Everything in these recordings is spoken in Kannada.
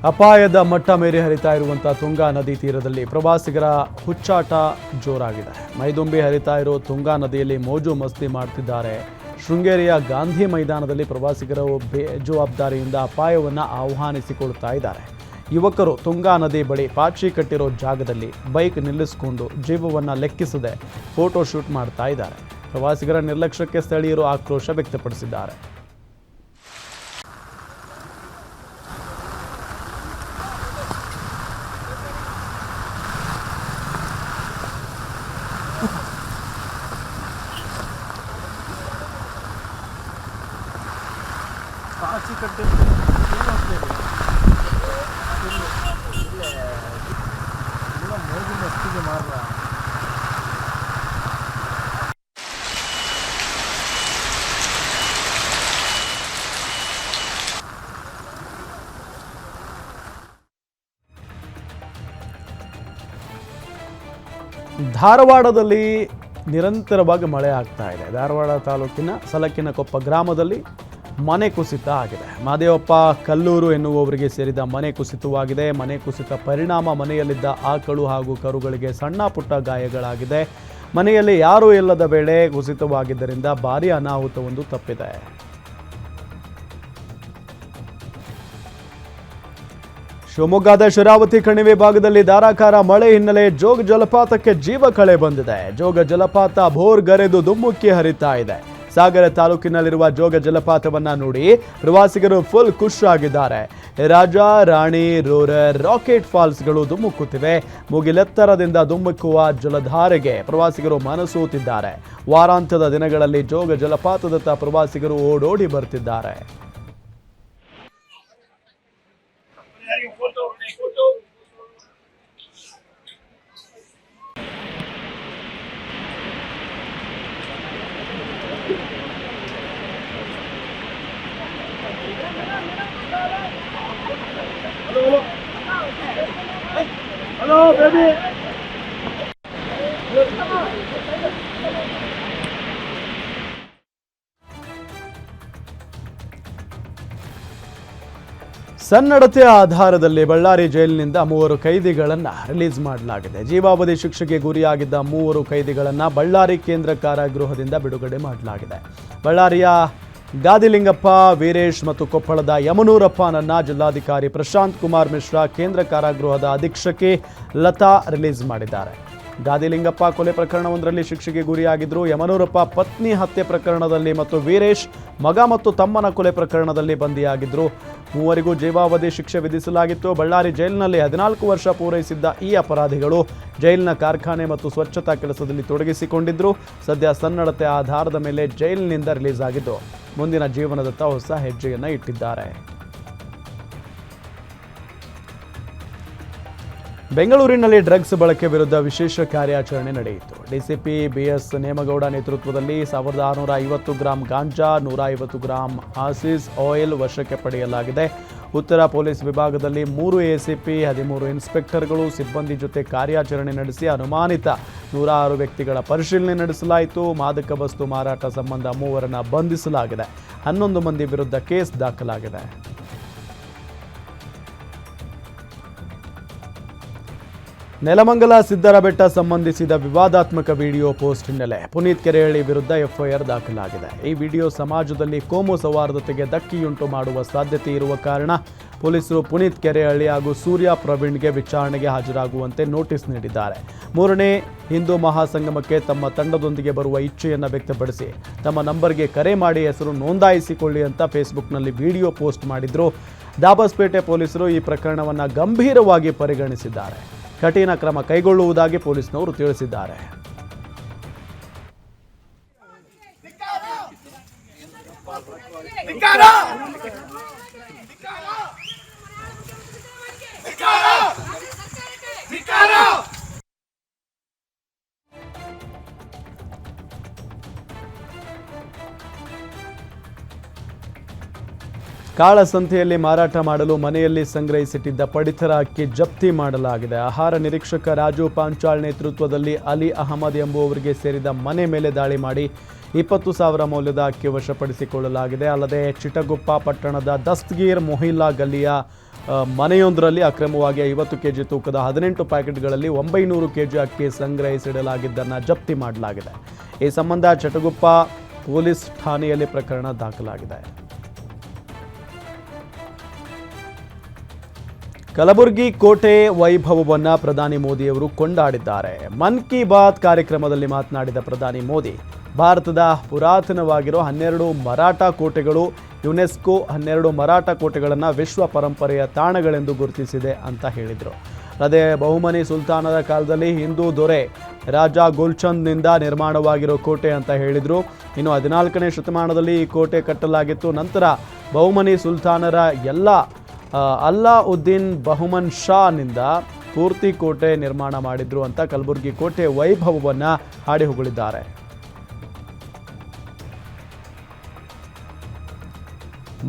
ಅಪಾಯದ ಮಟ್ಟ ಮೀರಿ ಹರಿತಾ ಇರುವಂತಹ ತುಂಗಾ ನದಿ ತೀರದಲ್ಲಿ ಪ್ರವಾಸಿಗರ ಹುಚ್ಚಾಟ ಜೋರಾಗಿದೆ. ಮೈದುಂಬಿ ಹರಿತಾ ಇರೋ ತುಂಗಾ ನದಿಯಲ್ಲಿ ಮೋಜು ಮಸ್ತಿ ಮಾಡ್ತಿದ್ದಾರೆ. ಶೃಂಗೇರಿಯ ಗಾಂಧಿ ಮೈದಾನದಲ್ಲಿ ಪ್ರವಾಸಿಗರು ಬೇಜವಾಬ್ದಾರಿಯಿಂದ ಅಪಾಯವನ್ನು ಆಹ್ವಾನಿಸಿಕೊಳ್ತಾ ಇದ್ದಾರೆ. ಯುವಕರು ತುಂಗಾ ನದಿ ಬಳಿ ಪಾಚಿ ಕಟ್ಟಿರೋ ಜಾಗದಲ್ಲಿ ಬೈಕ್ ನಿಲ್ಲಿಸಿಕೊಂಡು ಜೀವವನ್ನು ಲೆಕ್ಕಿಸದೆ ಫೋಟೋ ಶೂಟ್ ಮಾಡ್ತಾ ಇದ್ದಾರೆ. ಪ್ರವಾಸಿಗರ ನಿರ್ಲಕ್ಷ್ಯಕ್ಕೆ ಸ್ಥಳೀಯರು ಆಕ್ರೋಶ ವ್ಯಕ್ತಪಡಿಸಿದ್ದಾರೆ. ಪಾಚಿ ಕಟ್ಟಿ ಮೋದಿ ಮಸ್ತಿಗೆ ಮಾರ್ರ. ಧಾರವಾಡದಲ್ಲಿ ನಿರಂತರವಾಗಿ ಮಳೆ ಆಗ್ತಾ ಇದೆ. ಧಾರವಾಡ ತಾಲೂಕಿನ ಸಲಕಿನಕೊಪ್ಪ ಗ್ರಾಮದಲ್ಲಿ ಮನೆ ಕುಸಿತ ಆಗಿದೆ. ಮಹದೇವಪ್ಪ ಕಲ್ಲೂರು ಎನ್ನುವವರಿಗೆ ಸೇರಿದ ಮನೆ ಕುಸಿತವಾಗಿದೆ. ಮನೆ ಕುಸಿತ ಪರಿಣಾಮ ಮನೆಯಲ್ಲಿದ್ದ ಆಕಳು ಹಾಗೂ ಕರುಗಳಿಗೆ ಸಣ್ಣ ಪುಟ್ಟ ಗಾಯಗಳಾಗಿದೆ. ಮನೆಯಲ್ಲಿ ಯಾರೂ ಇಲ್ಲದ ವೇಳೆ ಕುಸಿತವಾಗಿದ್ದರಿಂದ ಭಾರೀ ಅನಾಹುತವೊಂದು ತಪ್ಪಿದೆ. ಶಿವಮೊಗ್ಗದ ಶರಾವತಿ ಕಣಿವೆ ಭಾಗದಲ್ಲಿ ಧಾರಾಕಾರ ಮಳೆ ಹಿನ್ನೆಲೆ ಜೋಗ ಜಲಪಾತಕ್ಕೆ ಜೀವ ಕಳೆ ಬಂದಿದೆ. ಜೋಗ ಜಲಪಾತ ಭೋರ್ಗರೆದು ದುಮ್ಮುಕ್ಕಿ ಹರಿತಾ ಇದೆ. ಸಾಗರ ತಾಲೂಕಿನಲ್ಲಿರುವ ಜೋಗ ಜಲಪಾತವನ್ನ ನೋಡಿ ಪ್ರವಾಸಿಗರು ಫುಲ್ ಖುಷ್ ಆಗಿದ್ದಾರೆ. Raja Rani Roarer rocket ಫಾಲ್ಸ್ಗಳು ಧುಮ್ಮುಕ್ಕುತ್ತಿವೆ. ಮುಗಿಲೆತ್ತರದಿಂದ ಧುಮ್ಮುಕ್ಕುವ ಜಲಧಾರೆಗೆ ಪ್ರವಾಸಿಗರು ಮನಸೋತಿದ್ದಾರೆ. ವಾರಾಂತ್ಯದ ದಿನಗಳಲ್ಲಿ ಜೋಗ ಜಲಪಾತದತ್ತ ಪ್ರವಾಸಿಗರು ಓಡೋಡಿ ಬರ್ತಿದ್ದಾರೆ. Hello, baby. ಸನ್ನಡತೆಯ ಆಧಾರದಲ್ಲಿ ಬಳ್ಳಾರಿ ಜೈಲಿನಿಂದ 3 ಕೈದಿಗಳನ್ನು ರಿಲೀಸ್ ಮಾಡಲಾಗಿದೆ. ಜೀವಾವಧಿ ಶಿಕ್ಷೆಗೆ ಗುರಿಯಾಗಿದ್ದ 3 ಕೈದಿಗಳನ್ನು ಬಳ್ಳಾರಿ ಕೇಂದ್ರ ಕಾರಾಗೃಹದಿಂದ ಬಿಡುಗಡೆ ಮಾಡಲಾಗಿದೆ. ಬಳ್ಳಾರಿಯ ಗಾದಿಲಿಂಗಪ್ಪ, ವೀರೇಶ್ ಮತ್ತು ಕೊಪ್ಪಳದ ಯಮನೂರಪ್ಪನನ್ನ ಜಿಲ್ಲಾಧಿಕಾರಿ ಪ್ರಶಾಂತ್ ಕುಮಾರ್ ಮಿಶ್ರಾ, ಕೇಂದ್ರ ಕಾರಾಗೃಹದ ಅಧೀಕ್ಷಕಿ ಲತಾ ರಿಲೀಸ್ ಮಾಡಿದ್ದಾರೆ. ಗಾದಿಲಿಂಗಪ್ಪ ಕೊಲೆ ಪ್ರಕರಣವೊಂದರಲ್ಲಿ ಶಿಕ್ಷೆಗೆ ಗುರಿಯಾಗಿದ್ದರು. ಯಮನೂರಪ್ಪ ಪತ್ನಿ ಹತ್ಯೆ ಪ್ರಕರಣದಲ್ಲಿ ಮತ್ತು ವೀರೇಶ್ ಮಗ ಮತ್ತು ತಮ್ಮನ ಕೊಲೆ ಪ್ರಕರಣದಲ್ಲಿ ಬಂಧಿಯಾಗಿದ್ದರು. ಮೂವರಿಗೂ ಜೀವಾವಧಿ ಶಿಕ್ಷೆ ವಿಧಿಸಲಾಗಿತ್ತು. ಬಳ್ಳಾರಿ ಜೈಲಿನಲ್ಲಿ 14 ವರ್ಷ ಪೂರೈಸಿದ್ದ ಈ ಅಪರಾಧಿಗಳು ಜೈಲಿನ ಕಾರ್ಖಾನೆ ಮತ್ತು ಸ್ವಚ್ಛತಾ ಕೆಲಸದಲ್ಲಿ ತೊಡಗಿಸಿಕೊಂಡಿದ್ದರು. ಸದ್ಯ ಸನ್ನಡತೆ ಆಧಾರದ ಮೇಲೆ ಜೈಲಿನಿಂದ ರಿಲೀಸ್ ಆಗಿದ್ದು ಮುಂದಿನ ಜೀವನದತ್ತ ಹೊಸ ಹೆಜ್ಜೆಯನ್ನು ಇಟ್ಟಿದ್ದಾರೆ. ಬೆಂಗಳೂರಿನಲ್ಲಿ ಡ್ರಗ್ಸ್ ಬಳಕೆ ವಿರುದ್ಧ ವಿಶೇಷ ಕಾರ್ಯಾಚರಣೆ ನಡೆಯಿತು. ಡಿಸಿಪಿ ಬಿಎಸ್ ನೇಮಗೌಡ ನೇತೃತ್ವದಲ್ಲಿ 1650 ಗ್ರಾಂ ಗಾಂಜಾ, 150 ಗ್ರಾಂ ಆಸಿಸ್ ಆಯಿಲ್ ವಶಕ್ಕೆ ಪಡೆಯಲಾಗಿದೆ. ಉತ್ತರ ಪೊಲೀಸ್ ವಿಭಾಗದಲ್ಲಿ 3 ಎಸಿಪಿ, 13 ಇನ್ಸ್ಪೆಕ್ಟರ್ಗಳು ಸಿಬ್ಬಂದಿ ಜೊತೆ ಕಾರ್ಯಾಚರಣೆ ನಡೆಸಿ ಅನುಮಾನಿತ 106 ವ್ಯಕ್ತಿಗಳ ಪರಿಶೀಲನೆ ನಡೆಸಲಾಯಿತು. ಮಾದಕ ವಸ್ತು ಮಾರಾಟ ಸಂಬಂಧ 3 ಬಂಧಿಸಲಾಗಿದೆ. 11 ಮಂದಿ ವಿರುದ್ಧ ಕೇಸ್ ದಾಖಲಾಗಿದೆ. ನೆಲಮಂಗಲ ಸಿದ್ದರಬೆಟ್ಟ ಸಂಬಂಧಿಸಿದ ವಿವಾದಾತ್ಮಕ ವಿಡಿಯೋ ಪೋಸ್ಟ್ ಹಿನ್ನೆಲೆ ಪುನೀತ್ ಕೆರೆಹಳ್ಳಿ ವಿರುದ್ಧ ಎಫ್ಐಆರ್ ದಾಖಲಾಗಿದೆ. ಈ ವಿಡಿಯೋ ಸಮಾಜದಲ್ಲಿ ಕೋಮು ಸೌಹಾರ್ದತೆಗೆ ಧಕ್ಕೆಯುಂಟು ಮಾಡುವ ಸಾಧ್ಯತೆ ಇರುವ ಕಾರಣ ಪೊಲೀಸರು ಪುನೀತ್ ಕೆರೆಹಳ್ಳಿ ಹಾಗೂ ಸೂರ್ಯ ಪ್ರವೀಣ್ಗೆ ವಿಚಾರಣೆಗೆ ಹಾಜರಾಗುವಂತೆ ನೋಟಿಸ್ ನೀಡಿದ್ದಾರೆ. 3ನೇ ಹಿಂದೂ ಮಹಾಸಂಗಮಕ್ಕೆ ತಮ್ಮ ತಂಡದೊಂದಿಗೆ ಬರುವ ಇಚ್ಛೆಯನ್ನು ವ್ಯಕ್ತಪಡಿಸಿ ತಮ್ಮ ನಂಬರ್ಗೆ ಕರೆ ಮಾಡಿ ಹೆಸರು ನೋಂದಾಯಿಸಿಕೊಳ್ಳಿ ಅಂತ ಫೇಸ್ಬುಕ್ನಲ್ಲಿ ವಿಡಿಯೋ ಪೋಸ್ಟ್ ಮಾಡಿದ್ರು. ದಾಬಸ್ಪೇಟೆ ಪೊಲೀಸರು ಈ ಪ್ರಕರಣವನ್ನು ಗಂಭೀರವಾಗಿ ಪರಿಗಣಿಸಿದ್ದಾರೆ. ಕಠಿಣ ಕ್ರಮ ಕೈಗೊಳ್ಳುವುದಾಗಿ ಪೊಲೀಸ್ನವರು ತಿಳಿಸಿದ್ದಾರೆ. ಕಾಳಸಂತೆಯಲ್ಲಿ ಮಾರಾಟ ಮಾಡಲು ಮನೆಯಲ್ಲಿ ಸಂಗ್ರಹಿಸಿಟ್ಟಿದ್ದ ಪಡಿತರ ಅಕ್ಕಿ ಜಪ್ತಿ ಮಾಡಲಾಗಿದೆ. ಆಹಾರ ನಿರೀಕ್ಷಕ ರಾಜು ಪಾಂಚಾಳ್ ನೇತೃತ್ವದಲ್ಲಿ ಅಲಿ ಅಹಮದ್ ಎಂಬುವವರಿಗೆ ಸೇರಿದ ಮನೆ ಮೇಲೆ ದಾಳಿ ಮಾಡಿ 20,000 ಮೌಲ್ಯದ ಅಕ್ಕಿ ವಶಪಡಿಸಿಕೊಳ್ಳಲಾಗಿದೆ. ಅಲ್ಲದೆ ಚಿಟಗುಪ್ಪ ಪಟ್ಟಣದ ದಸ್ತಗೀರ್ ಮೊಹಿಲ್ಲಾ ಗಲ್ಲಿಯ ಮನೆಯೊಂದರಲ್ಲಿ ಅಕ್ರಮವಾಗಿ 50 ಕೆಜಿ ತೂಕದ 18 ಪ್ಯಾಕೆಟ್ಗಳಲ್ಲಿ 900 ಕೆಜಿ ಅಕ್ಕಿ ಸಂಗ್ರಹಿಸಿಡಲಾಗಿದ್ದನ್ನು ಜಪ್ತಿ ಮಾಡಲಾಗಿದೆ. ಈ ಸಂಬಂಧ ಚಟಗುಪ್ಪ ಪೊಲೀಸ್ ಠಾಣೆಯಲ್ಲಿ ಪ್ರಕರಣ ದಾಖಲಾಗಿದೆ. ಕಲಬುರಗಿ ಕೋಟೆ ವೈಭವವನ್ನು ಪ್ರಧಾನಿ ಮೋದಿಯವರು ಕೊಂಡಾಡಿದ್ದಾರೆ. ಮನ್ ಕಿ ಬಾತ್ ಕಾರ್ಯಕ್ರಮದಲ್ಲಿ ಮಾತನಾಡಿದ ಪ್ರಧಾನಿ ಮೋದಿ, ಭಾರತದ ಪುರಾತನವಾಗಿರೋ 12 ಮರಾಠ ಕೋಟೆಗಳು ಯುನೆಸ್ಕೋ 12 ಮರಾಠ ಕೋಟೆಗಳನ್ನು ವಿಶ್ವ ಪರಂಪರೆಯ ತಾಣಗಳೆಂದು ಗುರುತಿಸಿದೆ ಅಂತ ಹೇಳಿದರು. ಅದೇ ಬಹುಮನಿ ಸುಲ್ತಾನರ ಕಾಲದಲ್ಲಿ ಹಿಂದೂ ದೊರೆ ರಾಜ ಗುಲ್ಚಂದ್ನಿಂದ ನಿರ್ಮಾಣವಾಗಿರೋ ಕೋಟೆ ಅಂತ ಹೇಳಿದರು. ಇನ್ನು 14ನೇ ಶತಮಾನದಲ್ಲಿ ಈ ಕೋಟೆ ಕಟ್ಟಲಾಗಿತ್ತು. ನಂತರ ಬಹುಮನಿ ಸುಲ್ತಾನರ ಅಲ್ಲಾವುದ್ದೀನ್ ಬಹುಮನ್ ಶಾನಿಂದ ಪೂರ್ತಿ ಕೋಟೆ ನಿರ್ಮಾಣ ಮಾಡಿದ್ರು ಅಂತ ಕಲಬುರಗಿ ಕೋಟೆ ವೈಭವವನ್ನು ಹಾಡಿ ಹೊಗಳಿದ್ದಾರೆ.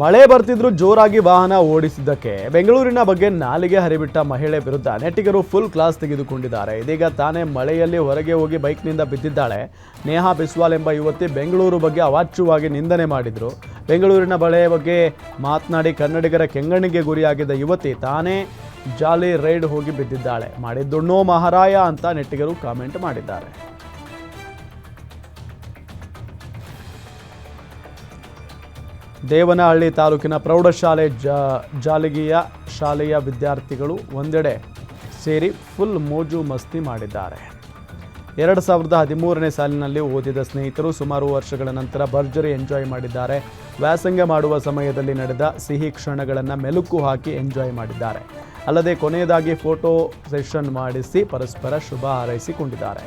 ಮಳೆ ಬರ್ತಿದ್ರು ಜೋರಾಗಿ ವಾಹನ ಓಡಿಸಿದ್ದಕ್ಕೆ ಬೆಂಗಳೂರಿನ ಬಗ್ಗೆ ನಾಲಿಗೆ ಹರಿಬಿಟ್ಟ ಮಹಿಳೆ ವಿರುದ್ಧ ನೆಟ್ಟಿಗರು ಫುಲ್ ಕ್ಲಾಸ್ ತೆಗೆದುಕೊಂಡಿದ್ದಾರೆ. ಇದೀಗ ತಾನೇ ಮಳೆಯಲ್ಲಿ ಹೊರಗೆ ಹೋಗಿ ಬೈಕ್ನಿಂದ ಬಿದ್ದಿದ್ದಾಳೆ. ನೇಹಾ ಬಿಸ್ವಾಲ್ ಎಂಬ ಯುವತಿ ಬೆಂಗಳೂರು ಬಗ್ಗೆ ಅವಾಚ್ಯವಾಗಿ ನಿಂದನೆ ಮಾಡಿದ್ರು. ಬೆಂಗಳೂರಿನ ಮಳೆ ಬಗ್ಗೆ ಮಾತನಾಡಿ ಕನ್ನಡಿಗರ ಕೆಂಗಣ್ಣಿಗೆ ಗುರಿಯಾಗಿದ್ದ ಯುವತಿ ತಾನೇ ಜಾಲಿ ರೈಡ್ ಹೋಗಿ ಬಿದ್ದಿದ್ದಾಳೆ. ಮಾಡಿದ್ದುಣ್ಣೋ ಮಹಾರಾಯ ಅಂತ ನೆಟ್ಟಿಗರು ಕಾಮೆಂಟ್ ಮಾಡಿದ್ದಾರೆ. ದೇವನಹಳ್ಳಿ ತಾಲೂಕಿನ ಪ್ರೌಢಶಾಲೆ ಜಾಲಗಿಯ ಶಾಲೆಯ ವಿದ್ಯಾರ್ಥಿಗಳು ಒಂದೆಡೆ ಸೇರಿ ಫುಲ್ ಮೋಜು ಮಸ್ತಿ ಮಾಡಿದ್ದಾರೆ. 2013ನೇ ಸಾಲಿನಲ್ಲಿ ಓದಿದ ಸ್ನೇಹಿತರು ಸುಮಾರು ವರ್ಷಗಳ ನಂತರ ಭರ್ಜರಿ ಎಂಜಾಯ್ ಮಾಡಿದ್ದಾರೆ. ವ್ಯಾಸಂಗ ಮಾಡುವ ಸಮಯದಲ್ಲಿ ನಡೆದ ಸಿಹಿ ಕ್ಷಣಗಳನ್ನು ಮೆಲುಕು ಹಾಕಿ ಎಂಜಾಯ್ ಮಾಡಿದ್ದಾರೆ. ಅಲ್ಲದೆ ಕೊನೆಯದಾಗಿ ಫೋಟೋ ಸೆಷನ್ ಮಾಡಿಸಿ ಪರಸ್ಪರ ಶುಭ ಹಾರೈಸಿಕೊಂಡಿದ್ದಾರೆ.